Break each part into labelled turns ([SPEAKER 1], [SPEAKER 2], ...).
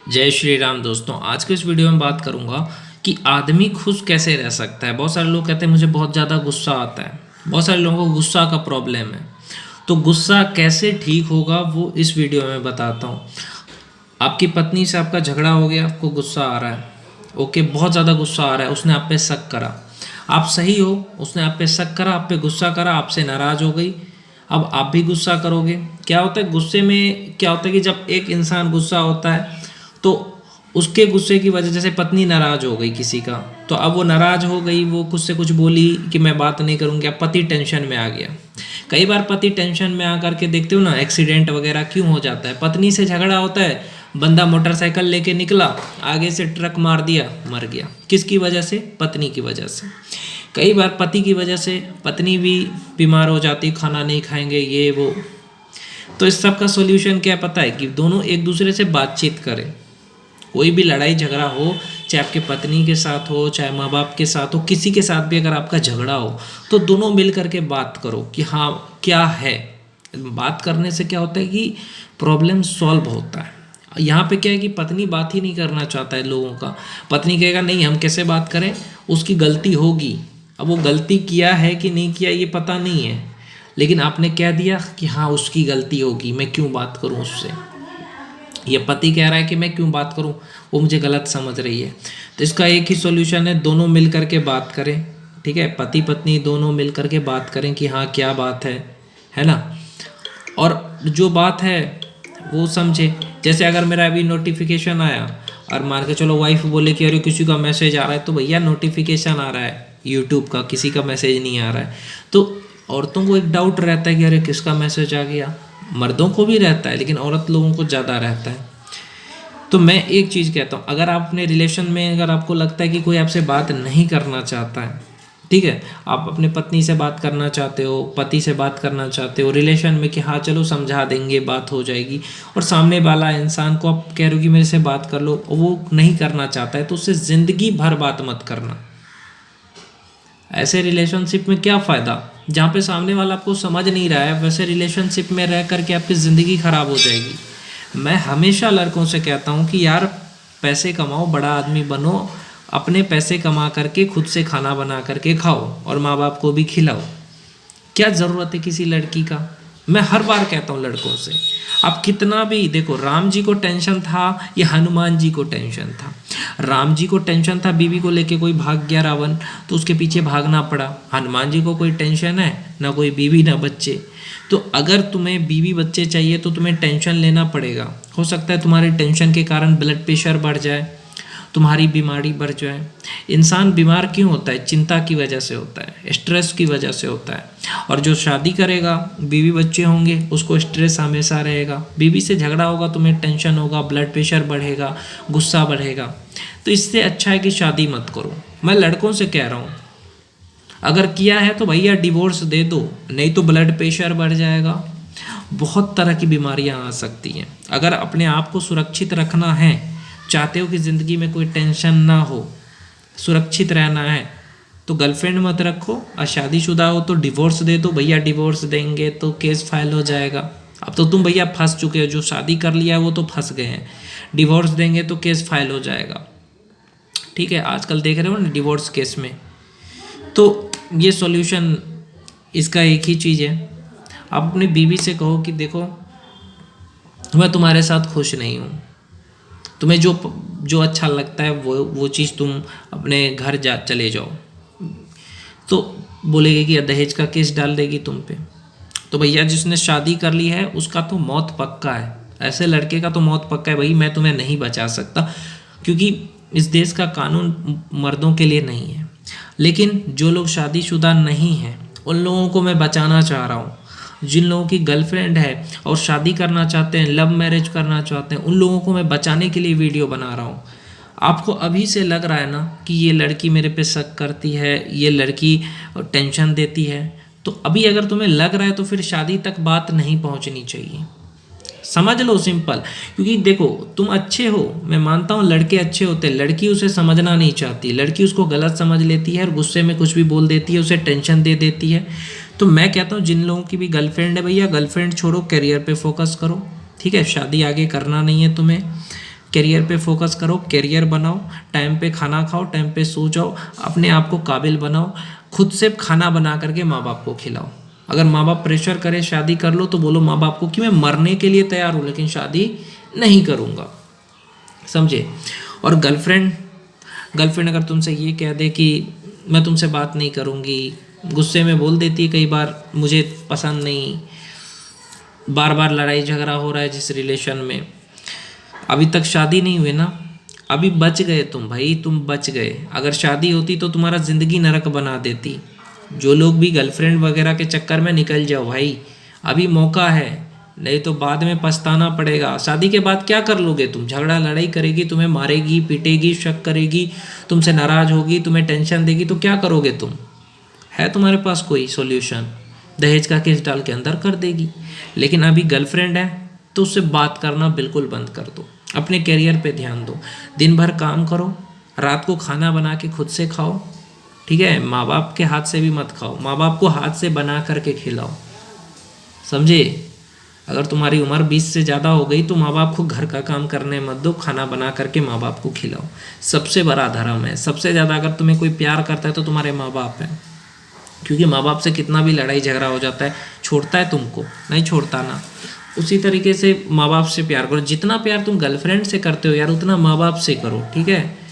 [SPEAKER 1] जय श्री राम दोस्तों। आज के इस वीडियो में बात करूंगा कि आदमी खुश कैसे रह सकता है। बहुत सारे लोग कहते हैं मुझे बहुत ज़्यादा गुस्सा आता है। बहुत सारे लोगों को गुस्सा का प्रॉब्लम है। तो गुस्सा कैसे ठीक होगा वो इस वीडियो में बताता हूँ। आपकी पत्नी से आपका झगड़ा हो गया, आपको गुस्सा आ रहा है, ओके, बहुत ज़्यादा गुस्सा आ रहा है, उसने आप पे शक करा, आप सही हो, उसने आप पे शक करा, आप पे गुस्सा करा, आपसे नाराज़ हो गई, अब आप भी गुस्सा करोगे। क्या होता है गुस्से में, क्या होता है कि जब एक इंसान गुस्सा होता है तो उसके गुस्से की वजह, जैसे पत्नी नाराज़ हो गई किसी का, तो अब वो नाराज़ हो गई, वो कुछ से कुछ बोली कि मैं बात नहीं करूँगी, अब पति टेंशन में आ गया। कई बार पति टेंशन में आकर के देखते हो ना, एक्सीडेंट वगैरह क्यों हो जाता है, पत्नी से झगड़ा होता है, बंदा मोटरसाइकिल लेके निकला, आगे से ट्रक मार दिया, मर गया। किसकी वजह से? पत्नी की वजह से। कई बार पति की वजह से पत्नी भी बीमार हो जाती, खाना नहीं खाएंगे, ये वो। तो इस सब का सॉल्यूशन क्या पता है कि दोनों एक दूसरे से बातचीत करें। कोई भी लड़ाई झगड़ा हो, चाहे आपके पत्नी के साथ हो, चाहे माँ बाप के साथ हो, किसी के साथ भी अगर आपका झगड़ा हो तो दोनों मिल करके बात करो कि हाँ क्या है। बात करने से क्या होता है कि प्रॉब्लम सॉल्व होता है। यहाँ पे क्या है कि पत्नी बात ही नहीं करना चाहता है लोगों का। पत्नी कहेगा नहीं हम कैसे बात करें, उसकी गलती होगी। अब वो गलती किया है कि नहीं किया ये पता नहीं है, लेकिन आपने कह दिया कि हाँ उसकी गलती होगी, मैं क्यों बात करूँ उससे। ये पति कह रहा है कि मैं क्यों बात करूं, वो मुझे गलत समझ रही है। तो इसका एक ही सॉल्यूशन है, दोनों मिल करके बात करें। ठीक है, पति पत्नी दोनों मिल करके बात करें कि हाँ क्या बात है ना। और जो बात है वो समझे। जैसे अगर मेरा अभी नोटिफिकेशन आया और मान के चलो वाइफ बोले कि अरे किसी का मैसेज आ रहा है, तो भैया नोटिफिकेशन आ रहा है यूट्यूब का, किसी का मैसेज नहीं आ रहा है। तो औरतों को एक डाउट रहता है कि अरे किसका मैसेज आ गया। मर्दों को भी रहता है लेकिन औरत लोगों को ज़्यादा रहता है। तो मैं एक चीज़ कहता हूँ, अगर आप अपने रिलेशन में अगर आपको लगता है कि कोई आपसे बात नहीं करना चाहता है, ठीक है, आप अपने पत्नी से बात करना चाहते हो, पति से बात करना चाहते हो रिलेशन में कि हाँ चलो समझा देंगे, बात हो जाएगी, और सामने वाला इंसान को आप कह रहे हो कि मेरे से बात कर लो, और वो नहीं करना चाहता है, तो उससे ज़िंदगी भर बात मत करना। ऐसे रिलेशनशिप में क्या फ़ायदा जहाँ पे सामने वाला आपको समझ नहीं रहा है, वैसे रिलेशनशिप में रह करके आपकी ज़िंदगी ख़राब हो जाएगी। मैं हमेशा लड़कों से कहता हूँ कि यार पैसे कमाओ, बड़ा आदमी बनो, अपने पैसे कमा करके खुद से खाना बना करके खाओ और माँ बाप को भी खिलाओ। क्या ज़रूरत है किसी लड़की का। मैं हर बार कहता हूँ लड़कों से, आप कितना भी देखो, राम जी को टेंशन था या हनुमान जी को टेंशन था। राम जी को टेंशन था, बीवी को लेके कोई भाग गया रावण, तो उसके पीछे भागना पड़ा। हनुमान जी को कोई टेंशन है ना, कोई बीवी ना बच्चे। तो अगर तुम्हें बीवी बच्चे चाहिए तो तुम्हें टेंशन लेना पड़ेगा। हो सकता है तुम्हारे टेंशन के कारण ब्लड प्रेशर बढ़ जाए, तुम्हारी बीमारी बढ़ जाए। इंसान बीमार क्यों होता है? चिंता की वजह से होता है, स्ट्रेस की वजह से होता है। और जो शादी करेगा, बीवी बच्चे होंगे, उसको स्ट्रेस हमेशा रहेगा। बीवी से झगड़ा होगा, तुम्हें टेंशन होगा, ब्लड प्रेशर बढ़ेगा, गुस्सा बढ़ेगा। तो इससे अच्छा है कि शादी मत करो। मैं लड़कों से कह रहा हूँ, अगर किया है तो भैया डिवोर्स दे दो, नहीं तो ब्लड प्रेशर बढ़ जाएगा, बहुत तरह की बीमारियां आ सकती हैं। अगर अपने आप को सुरक्षित रखना है, चाहते हो कि ज़िंदगी में कोई टेंशन ना हो, सुरक्षित रहना है, तो गर्लफ्रेंड मत रखो। और शादीशुदा हो तो डिवोर्स दे दो। भैया डिवोर्स देंगे तो केस फाइल हो जाएगा। अब तो तुम भैया फंस चुके हो, जो शादी कर लिया है वो तो फंस गए हैं। डिवोर्स देंगे तो केस फाइल हो जाएगा। ठीक है, आजकल देख रहे हो ना डिवोर्स केस में। तो ये सॉल्यूशन इसका एक ही चीज़ है, आप अपनी बीवी से कहो कि देखो मैं तुम्हारे साथ खुश नहीं हूँ, तुम्हें जो जो अच्छा लगता है वो चीज़ तुम अपने घर जा चले जाओ। तो बोलेगी कि दहेज का केस डाल देगी तुम पे। तो भैया जिसने शादी कर ली है उसका तो मौत पक्का है, ऐसे लड़के का तो मौत पक्का है। भाई मैं तुम्हें नहीं बचा सकता, क्योंकि इस देश का कानून मर्दों के लिए नहीं है। लेकिन जो लोग शादीशुदा नहीं हैं उन लोगों को मैं बचाना चाह रहा हूँ। जिन लोगों की गर्लफ्रेंड है और शादी करना चाहते हैं, लव मैरिज करना चाहते हैं, उन लोगों को मैं बचाने के लिए वीडियो बना रहा हूँ। आपको अभी से लग रहा है ना कि ये लड़की मेरे पे शक करती है, ये लड़की टेंशन देती है, तो अभी अगर तुम्हें लग रहा है तो फिर शादी तक बात नहीं पहुँचनी चाहिए। समझ लो, सिंपल। क्योंकि देखो तुम अच्छे हो, मैं मानता हूँ लड़के अच्छे होते हैं, लड़की उसे समझना नहीं चाहती, लड़की उसको गलत समझ लेती है और गुस्से में कुछ भी बोल देती है, उसे टेंशन दे देती है। तो मैं कहता हूँ जिन लोगों की भी गर्लफ्रेंड है, भैया गर्लफ्रेंड छोड़ो, करियर पे फोकस करो। ठीक है, शादी आगे करना नहीं है तुम्हें, करियर पे फोकस करो, करियर बनाओ, टाइम पे खाना खाओ, टाइम पे सो जाओ, अपने आप को काबिल बनाओ, खुद से खाना बना करके माँ बाप को खिलाओ। अगर माँ बाप प्रेशर करे शादी कर लो तो बोलो माँ बाप को कि मैं मरने के लिए तैयार हूँ लेकिन शादी नहीं करूँगा, समझे। और गर्लफ्रेंड गर्लफ्रेंड अगर तुमसे ये कह दे कि मैं तुमसे बात नहीं करूँगी, गुस्से में बोल देती है कई बार मुझे पसंद नहीं, बार बार लड़ाई झगड़ा हो रहा है जिस रिलेशन में, अभी तक शादी नहीं हुई ना, अभी बच गए तुम भाई, तुम बच गए। अगर शादी होती तो तुम्हारा ज़िंदगी नरक बना देती। जो लोग भी गर्लफ्रेंड वगैरह के चक्कर में निकल जाओ भाई, अभी मौका है, नहीं तो बाद में पछताना पड़ेगा। शादी के बाद क्या कर लोगे तुम, झगड़ा लड़ाई करेगी, तुम्हें मारेगी पीटेगी, शक करेगी, तुमसे नाराज़ होगी, तुम्हें टेंशन देगी, तो क्या करोगे तुम। है तुम्हारे पास कोई सॉल्यूशन, दहेज का केस डाल के अंदर कर देगी। लेकिन अभी गर्लफ्रेंड है तो उससे बात करना बिल्कुल बंद कर दो, अपने करियर पे ध्यान दो, दिन भर काम करो, रात को खाना बना के खुद से खाओ, ठीक है। माँ बाप के हाथ से भी मत खाओ, माँ बाप को हाथ से बना करके खिलाओ, समझे। अगर तुम्हारी उम्र 20 से ज़्यादा हो गई तो माँ बाप को घर का काम करने मत दो, खाना बना करके माँ बाप को खिलाओ। सबसे बड़ा धर्म है, सबसे ज़्यादा अगर तुम्हें कोई प्यार करता है तो तुम्हारे माँ बाप हैं, क्योंकि माँ बाप से कितना भी लड़ाई झगड़ा हो जाता है, छोड़ता है तुमको, नहीं छोड़ता ना। उसी तरीके से माँ बाप से प्यार करो, जितना प्यार तुम गर्लफ्रेंड से करते हो यार उतना माँ बाप से करो, ठीक है।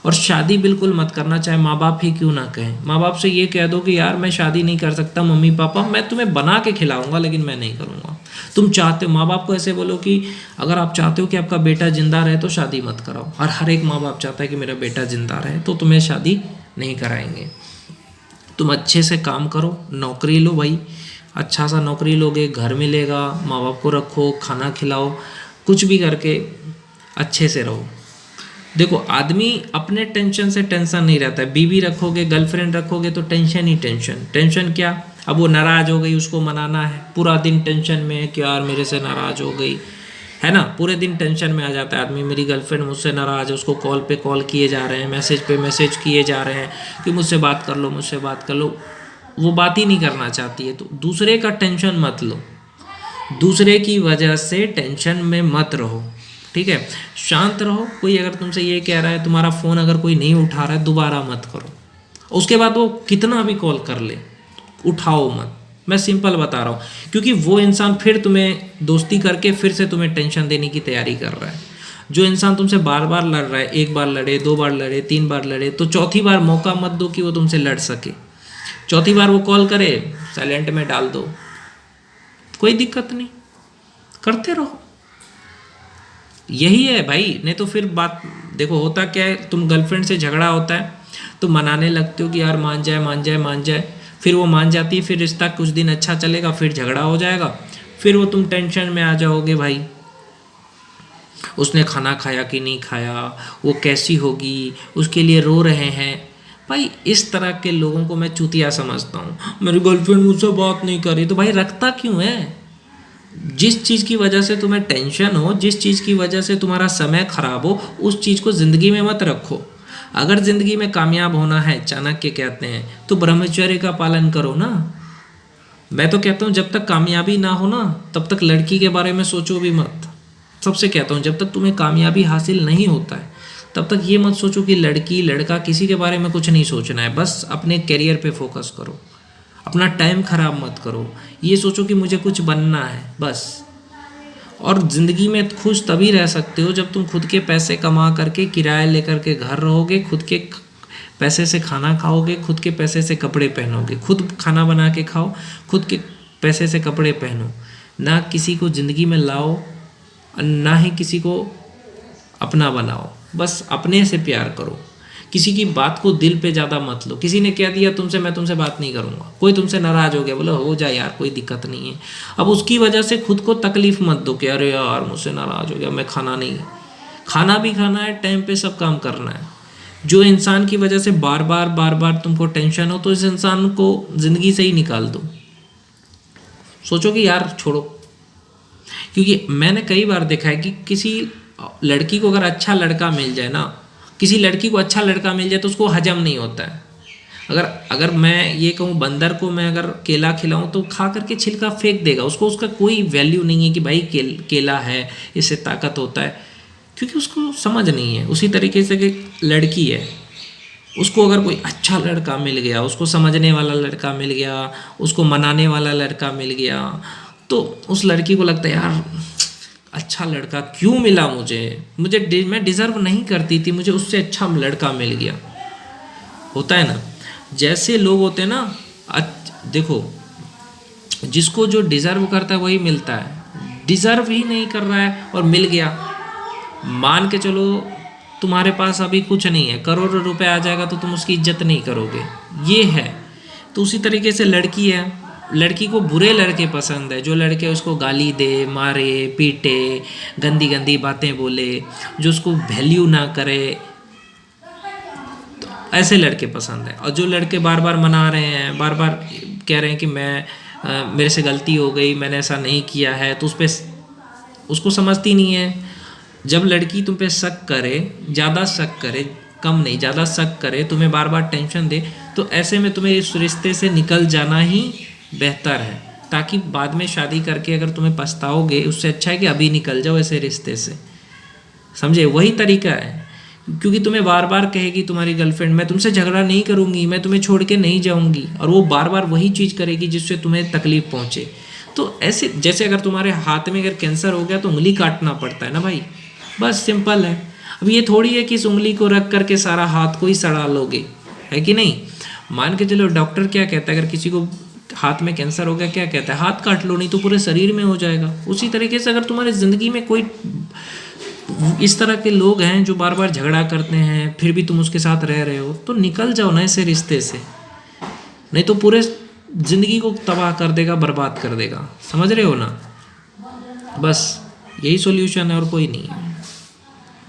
[SPEAKER 1] और शादी बिल्कुल मत करना, चाहे माँ बाप ही क्यों ना कहें। माँ बाप से ये कह दो कि यार मैं शादी नहीं कर सकता मम्मी पापा, मैं तुम्हें बना के खिलाऊंगा लेकिन मैं नहीं करूँगा। तुम चाहते हो, माँ बाप को ऐसे बोलो कि अगर आप चाहते हो कि आपका बेटा जिंदा रहे तो शादी मत कराओ। और हर एक माँ बाप चाहता है कि मेरा बेटा जिंदा रहे, तो तुम्हें शादी नहीं कराएंगे। तुम अच्छे से काम करो, नौकरी लो भाई, अच्छा सा नौकरी लोगे, घर मिलेगा, माँ बाप को रखो, खाना खिलाओ, कुछ भी करके अच्छे से रहो। देखो आदमी अपने टेंशन से टेंशन नहीं रहता है, बीवी रखोगे गर्लफ्रेंड रखोगे तो टेंशन ही टेंशन। टेंशन क्या, अब वो नाराज़ हो गई उसको मनाना है, पूरा दिन टेंशन में है कि यार मेरे से नाराज़ हो गई, है ना, पूरे दिन टेंशन में आ जाता है आदमी। मेरी गर्लफ्रेंड मुझसे नाराज़ है, उसको कॉल पे कॉल किए जा रहे हैं, मैसेज पे मैसेज किए जा रहे हैं कि मुझसे बात कर लो, मुझसे बात कर लो, वो बात ही नहीं करना चाहती है। तो दूसरे का टेंशन मत लो, दूसरे की वजह से टेंशन में मत रहो, ठीक है। शांत रहो। कोई अगर तुमसे ये कह रहा है, तुम्हारा फ़ोन अगर कोई नहीं उठा रहा है, दोबारा मत करो। उसके बाद वो कितना भी कॉल कर ले, उठाओ मत। मैं सिंपल बता रहा हूँ, क्योंकि वो इंसान फिर तुम्हें दोस्ती करके फिर से तुम्हें टेंशन देने की तैयारी कर रहा है। जो इंसान तुमसे बार बार लड़ रहा है, एक बार लड़े, दो बार लड़े, तीन बार लड़े, तो चौथी बार मौका मत दो कि वो तुमसे लड़ सके। चौथी बार वो कॉल करे, साइलेंट में डाल दो, कोई दिक्कत नहीं, करते रहो। यही है भाई। नहीं तो फिर बात देखो होता क्या है, तुम गर्लफ्रेंड से झगड़ा होता है तो मनाने लगते हो कि यार मान जाए मान जाए मान जाए, फिर वो मान जाती है, फिर रिश्ता कुछ दिन अच्छा चलेगा, फिर झगड़ा हो जाएगा, फिर वो तुम टेंशन में आ जाओगे भाई, उसने खाना खाया कि नहीं खाया, वो कैसी होगी, उसके लिए रो रहे हैं भाई। इस तरह के लोगों को मैं चूतिया समझता हूँ। मेरी गर्लफ्रेंड मुझसे बात नहीं कर रही, तो भाई रखता क्यों है। जिस चीज़ की वजह से तुम्हें टेंशन हो, जिस चीज़ की वजह से तुम्हारा समय खराब हो, उस चीज़ को ज़िंदगी में मत रखो। अगर ज़िंदगी में कामयाब होना है, चाणक्य कहते हैं, तो ब्रह्मचर्य का पालन करो ना। मैं तो कहता हूँ जब तक कामयाबी ना हो ना, तब तक लड़की के बारे में सोचो भी मत। सबसे कहता हूँ जब तक तुम्हें कामयाबी हासिल नहीं होता है तब तक ये मत सोचो कि लड़की लड़का, किसी के बारे में कुछ नहीं सोचना है। बस अपने करियर पे फोकस करो, अपना टाइम ख़राब मत करो। ये सोचो कि मुझे कुछ बनना है बस। और ज़िंदगी में खुश तभी रह सकते हो जब तुम खुद के पैसे कमा करके, किराया लेकर के घर रहोगे, खुद के पैसे से खाना खाओगे, खुद के पैसे से कपड़े पहनोगे, खुद खाना बना के खाओ, खुद के पैसे से कपड़े पहनो, ना किसी को ज़िंदगी में लाओ, ना ही किसी को अपना बनाओ। बस अपने से प्यार करो, किसी की बात को दिल पे ज़्यादा मत लो। किसी ने कह दिया तुमसे मैं तुमसे बात नहीं करूँगा, कोई तुमसे नाराज़ हो गया, बोलो हो जाए यार कोई दिक्कत नहीं है। अब उसकी वजह से खुद को तकलीफ़ मत दो कि अरे यार मुझसे नाराज़ हो गया, मैं खाना नहीं, खाना भी खाना है, टाइम पे सब काम करना है। जो इंसान की वजह से बार बार तुमको टेंशन हो, तो इस इंसान को ज़िंदगी से ही निकाल दो। सोचो कि यार छोड़ो। क्योंकि मैंने कई बार देखा है कि किसी लड़की को अगर अच्छा लड़का मिल जाए ना, किसी लड़की को अच्छा लड़का मिल जाए तो उसको हजम नहीं होता है। अगर मैं ये कहूँ, बंदर को मैं अगर केला खिलाऊं तो खा करके छिलका फेंक देगा, उसको उसका कोई वैल्यू नहीं है कि भाई केला है, इससे ताकत होता है। क्योंकि उसको समझ नहीं है। उसी तरीके से कि लड़की है, उसको अगर कोई अच्छा लड़का मिल गया, उसको समझने वाला लड़का मिल गया, उसको मनाने वाला लड़का मिल गया, तो उस लड़की को लगता है यार अच्छा लड़का क्यों मिला मैं डिज़र्व नहीं करती थी, मुझे उससे अच्छा लड़का मिल गया। होता है ना, जैसे लोग होते हैं ना, देखो जिसको जो डिज़र्व करता है वही मिलता है, डिज़र्व ही नहीं कर रहा है और मिल गया। मान के चलो तुम्हारे पास अभी कुछ नहीं है, करोड़ों रुपए आ जाएगा तो तुम उसकी इज्जत नहीं करोगे, ये है। तो उसी तरीके से लड़की है, लड़की को बुरे लड़के पसंद है, जो लड़के उसको गाली दे, मारे पीटे, गंदी गंदी बातें बोले, जो उसको वैल्यू ना करे, तो ऐसे लड़के पसंद है। और जो लड़के बार बार मना रहे हैं, बार बार कह रहे हैं कि मेरे से गलती हो गई, मैंने ऐसा नहीं किया है, तो उसको समझती नहीं है। जब लड़की तुम पे शक करे, ज़्यादा शक करे, कम नहीं ज़्यादा शक करे, तुम्हें बार बार टेंशन दे, तो ऐसे में तुम्हें इस रिश्ते से निकल जाना ही बेहतर है, ताकि बाद में शादी करके अगर तुम्हें पछताओगे, उससे अच्छा है कि अभी निकल जाओ ऐसे रिश्ते से। समझे, वही तरीका है। क्योंकि तुम्हें बार बार कहेगी तुम्हारी गर्लफ्रेंड, मैं तुमसे झगड़ा नहीं करूँगी, मैं तुम्हें छोड़ के नहीं जाऊँगी, और वो बार बार वही चीज़ करेगी जिससे तुम्हें तकलीफ़ पहुँचे। तो ऐसे, जैसे अगर तुम्हारे हाथ में अगर कैंसर हो गया तो उंगली काटना पड़ता है ना भाई, बस सिंपल है। अब ये थोड़ी है कि इस उंगली को रख करके सारा हाथ को ही सड़ा लोगे, है कि नहीं। मान के चलो डॉक्टर क्या कहता है, अगर किसी को हाथ में कैंसर हो गया क्या कहता है, हाथ काट लो, नहीं तो पूरे शरीर में हो जाएगा। उसी तरीके से अगर तुम्हारी ज़िंदगी में कोई इस तरह के लोग हैं जो बार बार झगड़ा करते हैं, फिर भी तुम उसके साथ रह रहे हो, तो निकल जाओ ना ऐसे रिश्ते से, नहीं तो पूरे ज़िंदगी को तबाह कर देगा, बर्बाद कर देगा। समझ रहे हो ना, बस यही सॉल्यूशन है और कोई नहीं है।